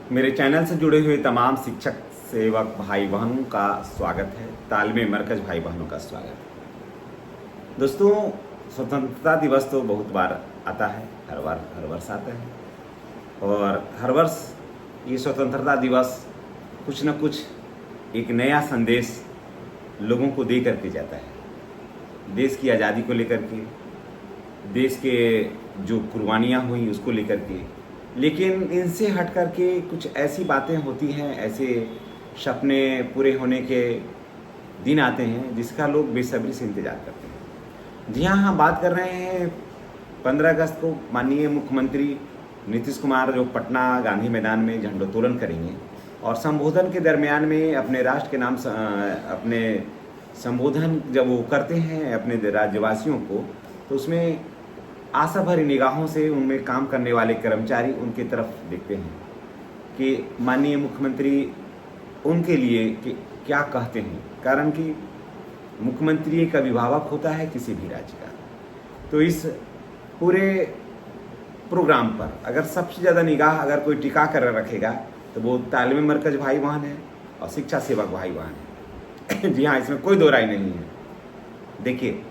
मेरे चैनल से जुड़े हुए तमाम शिक्षक सेवक भाई बहनों का स्वागत है। तालमे मरकज भाई बहनों का स्वागत है। दोस्तों, स्वतंत्रता दिवस तो बहुत बार आता है, हर वर्ष आता है और हर वर्ष ये स्वतंत्रता दिवस कुछ न कुछ एक नया संदेश लोगों को दे करके जाता है। देश की आज़ादी को लेकर के, देश के जो कुर्बानियाँ हुई उसको लेकर के, लेकिन इनसे हट कर के कुछ ऐसी बातें होती हैं, ऐसे सपने पूरे होने के दिन आते हैं जिसका लोग बेसब्री से इंतज़ार करते हैं। जी हाँ, हम बात कर रहे हैं 15 अगस्त को माननीय मुख्यमंत्री नीतीश कुमार जो पटना गांधी मैदान में झंडोत्तोलन करेंगे और संबोधन के दरमियान में अपने राष्ट्र के नाम अपने संबोधन जब वो करते हैं अपने राज्यवासियों को, तो उसमें आशा भरी निगाहों से उनमें काम करने वाले कर्मचारी उनकी तरफ देखते हैं कि माननीय मुख्यमंत्री उनके लिए क्या कहते हैं। कारण कि मुख्यमंत्री एक अभिभावक होता है किसी भी राज्य का। तो इस पूरे प्रोग्राम पर अगर सबसे ज़्यादा निगाह अगर कोई टिका कर रखेगा तो वो तालमे मरकज भाई बहन है और शिक्षा सेवक भाई बहन है। जी हाँ, इसमें कोई दो राय नहीं है। देखिए,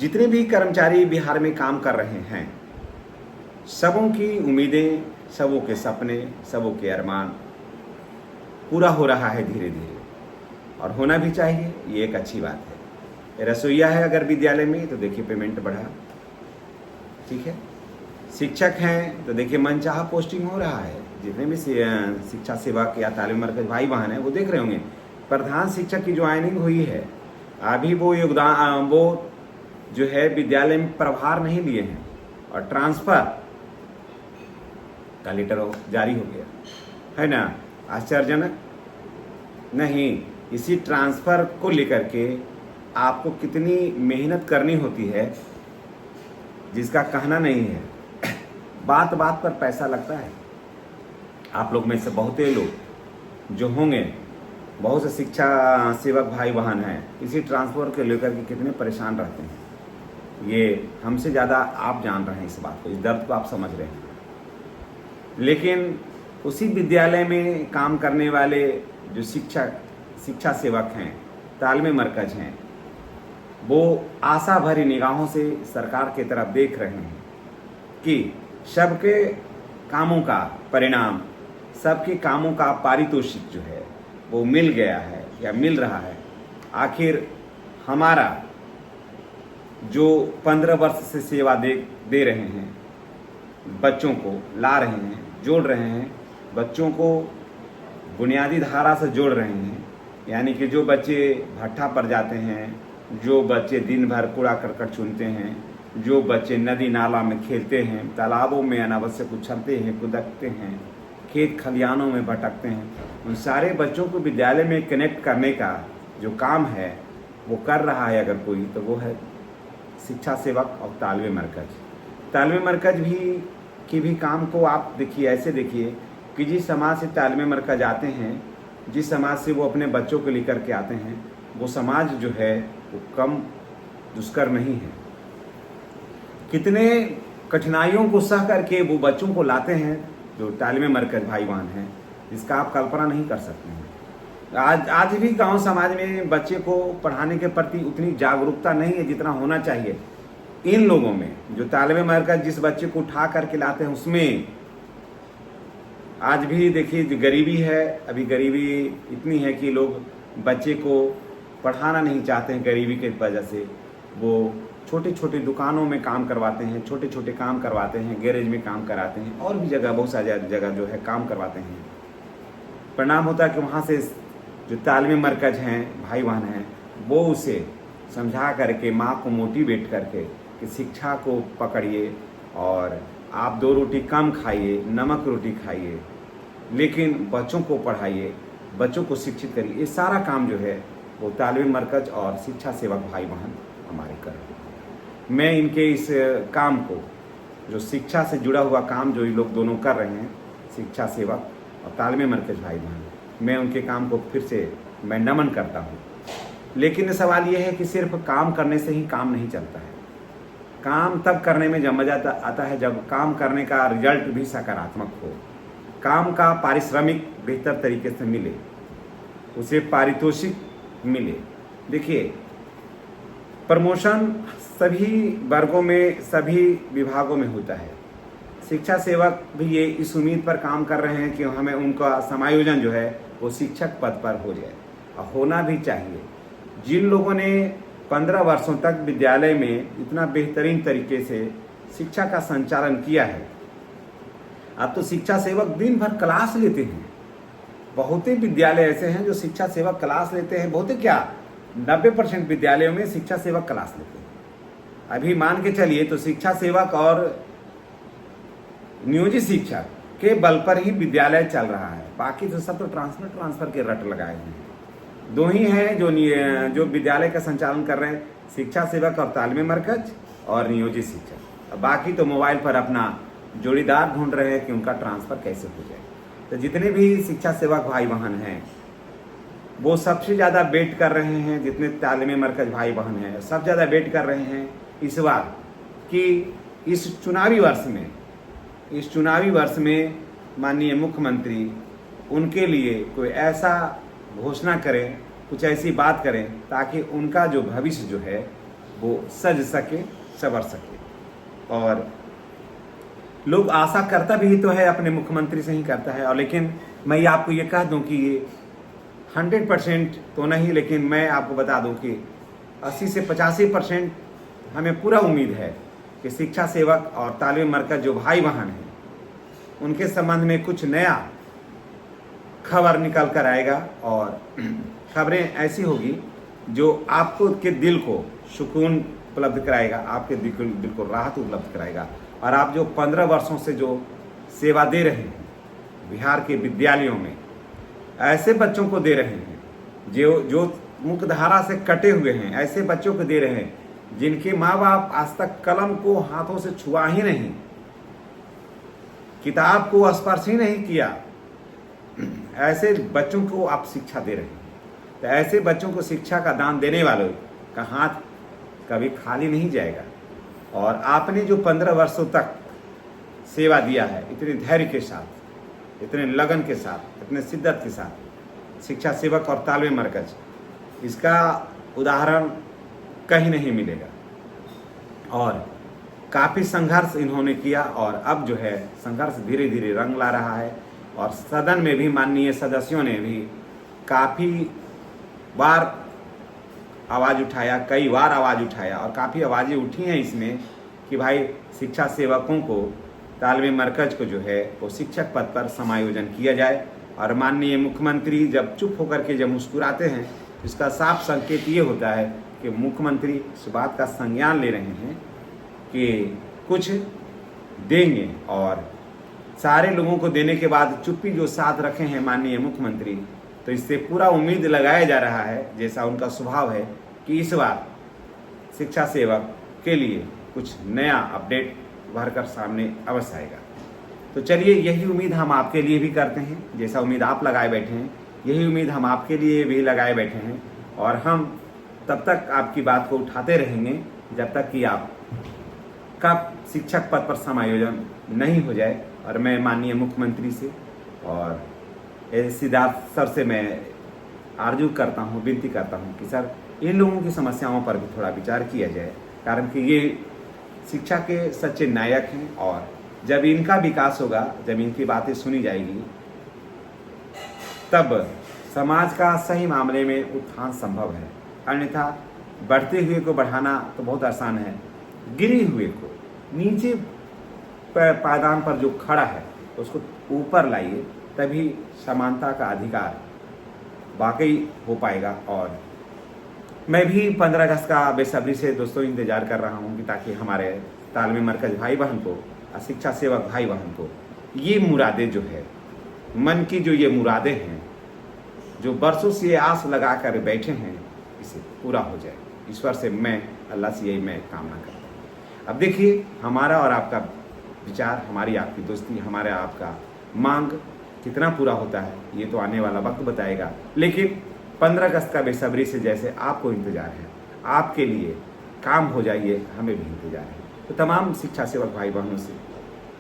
जितने भी कर्मचारी बिहार में काम कर रहे हैं, सबों की उम्मीदें, सबों के सपने, सबों के अरमान पूरा हो रहा है धीरे धीरे, और होना भी चाहिए। ये एक अच्छी बात है। रसोईया है अगर विद्यालय में तो देखिए पेमेंट बढ़ा, ठीक है। शिक्षक हैं तो देखिए मनचाहा पोस्टिंग हो रहा है। जितने भी शिक्षा सेवक या तालीम मरकज भाई बहन हैं वो देख रहे होंगे, प्रधान शिक्षक की ज्वाइनिंग हुई है, अभी वो योगदान वो जो है विद्यालय में प्रभार नहीं लिए हैं और ट्रांसफर का लेटर जारी हो गया है ना। आश्चर्यजनक नहीं। इसी ट्रांसफर को लेकर के आपको कितनी मेहनत करनी होती है जिसका कहना नहीं है। बात बात पर पैसा लगता है। आप लोग में से बहुत लोग जो होंगे, बहुत से शिक्षा सेवक भाई बहन हैं, इसी ट्रांसफर को लेकर के कितने परेशान रहते हैं। ये हमसे ज़्यादा आप जान रहे हैं इस बात को, इस दर्द को आप समझ रहे हैं। लेकिन उसी विद्यालय में काम करने वाले जो शिक्षा सेवक हैं, तालमे मरकज हैं, वो आशा भरी निगाहों से सरकार की तरफ देख रहे हैं कि सबके कामों का परिणाम, सबके कामों का पारितोषिक जो है वो मिल गया है या मिल रहा है। आखिर हमारा जो 15 वर्ष से सेवा दे रहे हैं, बच्चों को ला रहे हैं, जोड़ रहे हैं, बच्चों को बुनियादी धारा से जोड़ रहे हैं। यानी कि जो बच्चे भट्ठा पर जाते हैं, जो बच्चे दिन भर कूड़ा करकट चुनते हैं, जो बच्चे नदी नाला में खेलते हैं, तालाबों में अनावश्यक उछलते हैं, कूदते हैं, खेत खलिहानों में भटकते हैं, उन सारे बच्चों को विद्यालय में कनेक्ट करने का जो काम है वो कर रहा है अगर कोई, तो वो है शिक्षा सेवक और तालमे मरकज। तालमे मरकज की भी काम को आप देखिए, ऐसे देखिए कि जिस समाज से तालमे मरकज आते हैं, जिस समाज से वो अपने बच्चों को लेकर के आते हैं, वो समाज जो है वो कम दुष्कर नहीं है। कितने कठिनाइयों को सह करके वो बच्चों को लाते हैं जो तालमे मरकज भाई बहन हैं, जिसका आप कल्पना नहीं कर सकते हैं। आज भी गांव समाज में बच्चे को पढ़ाने के प्रति उतनी जागरूकता नहीं है जितना होना चाहिए। इन लोगों में जो तालमे मरकज जिस बच्चे को उठा करके लाते हैं, उसमें आज भी देखिए जो गरीबी है, अभी गरीबी इतनी है कि लोग बच्चे को पढ़ाना नहीं चाहते हैं। गरीबी के वजह से वो छोटे छोटे दुकानों में काम करवाते हैं, छोटे छोटे काम करवाते हैं, गैरेज में काम कराते हैं, और भी जगह बहुत सारी जगह जो है काम करवाते हैं। परिणाम होता है कि वहाँ से जो तालमे मरकज हैं भाई बहन हैं, वो उसे समझा करके, माँ को मोटिवेट करके कि शिक्षा को पकड़िए और आप 2 रोटी कम खाइए, नमक रोटी खाइए, लेकिन बच्चों को पढ़ाइए, बच्चों को शिक्षित करिए। ये सारा काम जो है वो तालमे मरकज और शिक्षा सेवक भाई बहन हमारे कर रहे हैं। मैं इनके इस काम को, जो शिक्षा से जुड़ा हुआ काम जो ये लोग दोनों कर रहे हैं, शिक्षा सेवक और तालमे मरकज भाई बहन, मैं उनके काम को फिर से मैं नमन करता हूँ। लेकिन सवाल ये है कि सिर्फ काम करने से ही काम नहीं चलता है। काम तब करने में जब मजा आता है जब काम करने का रिजल्ट भी सकारात्मक हो। काम का पारिश्रमिक बेहतर तरीके से मिले, उसे पारितोषिक मिले। देखिए, प्रमोशन सभी वर्गों में, सभी विभागों में होता है। शिक्षा सेवक भी ये इस उम्मीद पर काम कर रहे हैं कि हमें उनका समायोजन जो है वो शिक्षक पद पर हो जाए, और होना भी चाहिए। जिन लोगों ने 15 वर्षों तक विद्यालय में इतना बेहतरीन तरीके से शिक्षा का संचालन किया है, अब तो शिक्षा सेवक दिन भर क्लास लेते हैं। बहुत ही विद्यालय ऐसे हैं जो शिक्षा सेवक क्लास लेते हैं, बहुत ही क्या 90% विद्यालयों में शिक्षा सेवक क्लास लेते हैं। अभी मान के चलिए तो शिक्षा सेवक और नियोजित शिक्षक के बल पर ही विद्यालय चल रहा है, बाकी तो सब तो ट्रांसफर के रट लगाए हुए हैं। दो ही हैं जो विद्यालय का संचालन कर रहे हैं, शिक्षा सेवक और तालीमी मरकज और नियोजित शिक्षक। बाकी तो मोबाइल पर अपना जोड़ीदार ढूंढ रहे हैं कि उनका ट्रांसफर कैसे हो जाए। तो जितने भी शिक्षा सेवक भाई बहन हैं वो सबसे ज़्यादा वेट कर रहे हैं, जितने तालीमी मरकज भाई बहन हैं सब ज़्यादा वेट कर रहे हैं इस बार कि इस चुनावी वर्ष में माननीय मुख्यमंत्री उनके लिए कोई ऐसा घोषणा करें, कुछ ऐसी बात करें ताकि उनका जो भविष्य जो है वो सज सके, संवर सके। और लोग आशा करता भी तो है, अपने मुख्यमंत्री से ही करता है। और लेकिन मैं आपको ये कह दूं कि ये 100% तो नहीं, लेकिन मैं आपको बता दूं कि 80 से 85% हमें पूरा उम्मीद है कि शिक्षा सेवक और तालीमी मरकज जो भाई बहन हैं उनके संबंध में कुछ नया खबर निकल कर आएगा, और खबरें ऐसी होगी जो आपको के दिल को सुकून उपलब्ध कराएगा, आपके दिल को राहत उपलब्ध कराएगा। और आप जो 15 वर्षों से जो सेवा दे रहे हैं बिहार के विद्यालयों में, ऐसे बच्चों को दे रहे हैं जो मुख्यधारा से कटे हुए हैं, ऐसे बच्चों को दे रहे हैं जिनके माँ बाप आज तक कलम को हाथों से छुआ ही नहीं, किताब को स्पर्श ही नहीं किया, ऐसे बच्चों को आप शिक्षा दे रहे हैं। तो ऐसे बच्चों को शिक्षा का दान देने वालों का हाथ कभी खाली नहीं जाएगा। और आपने जो 15 वर्षों तक सेवा दिया है, इतने धैर्य के साथ, इतने लगन के साथ, इतने शिद्दत के साथ, शिक्षा सेवक और तालीमी मरकज, इसका उदाहरण कहीं नहीं मिलेगा। और काफ़ी संघर्ष इन्होंने किया, और अब जो है संघर्ष धीरे धीरे रंग ला रहा है। और सदन में भी माननीय सदस्यों ने भी काफ़ी बार आवाज़ उठाया, कई बार आवाज़ उठाया, और काफ़ी आवाज़ें उठी हैं इसमें कि भाई शिक्षा सेवकों को, तालीमी मरकज को जो है वो शिक्षक पद पर समायोजन किया जाए। और माननीय मुख्यमंत्री जब चुप होकर के जब मुस्कुराते हैं, इसका साफ संकेत ये होता है कि मुख्यमंत्री इस बात का संज्ञान ले रहे हैं कि कुछ देंगे। और सारे लोगों को देने के बाद चुप्पी जो साथ रखे हैं माननीय मुख्यमंत्री, तो इससे पूरा उम्मीद लगाया जा रहा है, जैसा उनका स्वभाव है, कि इस बार शिक्षा सेवक के लिए कुछ नया अपडेट भर कर सामने अवश्य आएगा। तो चलिए, यही उम्मीद हम आपके लिए भी करते हैं, जैसा उम्मीद आप लगाए बैठे हैं यही उम्मीद हम आपके लिए भी लगाए बैठे हैं। और हम तब तक आपकी बात को उठाते रहेंगे जब तक कि आप का शिक्षक पद पर समायोजन नहीं हो जाए। और मैं माननीय मुख्यमंत्री से और सिद्धार्थ सर से मैं आर्जू करता हूँ, विनती करता हूँ कि सर इन लोगों की समस्याओं पर भी थोड़ा विचार किया जाए, कारण कि ये शिक्षा के सच्चे नायक हैं। और जब इनका विकास होगा, जब इनकी बातें सुनी जाएगी, तब समाज का सही मामले में उत्थान संभव है। अन्यथा बढ़ते हुए को बढ़ाना तो बहुत आसान है, गिरे हुए को नीचे पायदान पर जो खड़ा है उसको ऊपर लाइए, तभी समानता का अधिकार वाकई हो पाएगा। और मैं भी 15 अगस्त का बेसब्री से दोस्तों इंतजार कर रहा हूँ कि ताकि हमारे तालीमी मरकज भाई बहन को, शिक्षा सेवक भाई बहन को ये मुरादें जो है, मन की जो ये मुरादें हैं, जो बरसों से आस लगा कर बैठे हैं, इसे पूरा हो जाए। ईश्वर से मैं, अल्लाह से यही मैं कामना करता हूँ। अब देखिए, हमारा और आपका विचार, हमारी आपकी दोस्ती, हमारा आपका मांग कितना पूरा होता है ये तो आने वाला वक्त बताएगा। लेकिन 15 अगस्त का बेसब्री से जैसे आपको इंतजार है, आपके लिए काम हो जाइए, हमें भी इंतजार है। तो तमाम शिक्षा सेवक भाई बहनों से,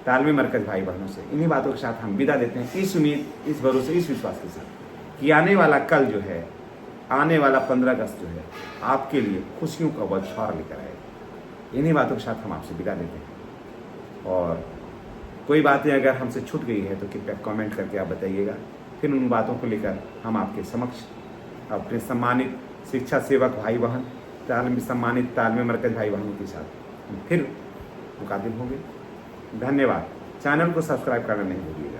तालमे मरकज भाई बहनों से इन्हीं बातों के साथ हम विदा देते हैं, इस उम्मीद, इस भरोसे, इस विश्वास के साथ कि आने वाला कल जो है, आने वाला 15 अगस्त जो है आपके लिए खुशियों का बौछार लेकर आएगा। इन्हीं बातों के साथ हम आपसे विदा देते हैं। और कोई बातें अगर हमसे छूट गई है तो कृपया कमेंट करके आप बताइएगा, फिर उन बातों को लेकर हम आपके समक्ष अपने सम्मानित शिक्षा सेवक भाई बहन, सम्मानित तालमे मरकज भाई बहनों के साथ फिर मुकाबिल होंगे। धन्यवाद। चैनल को सब्सक्राइब करना नहीं भूलिएगा।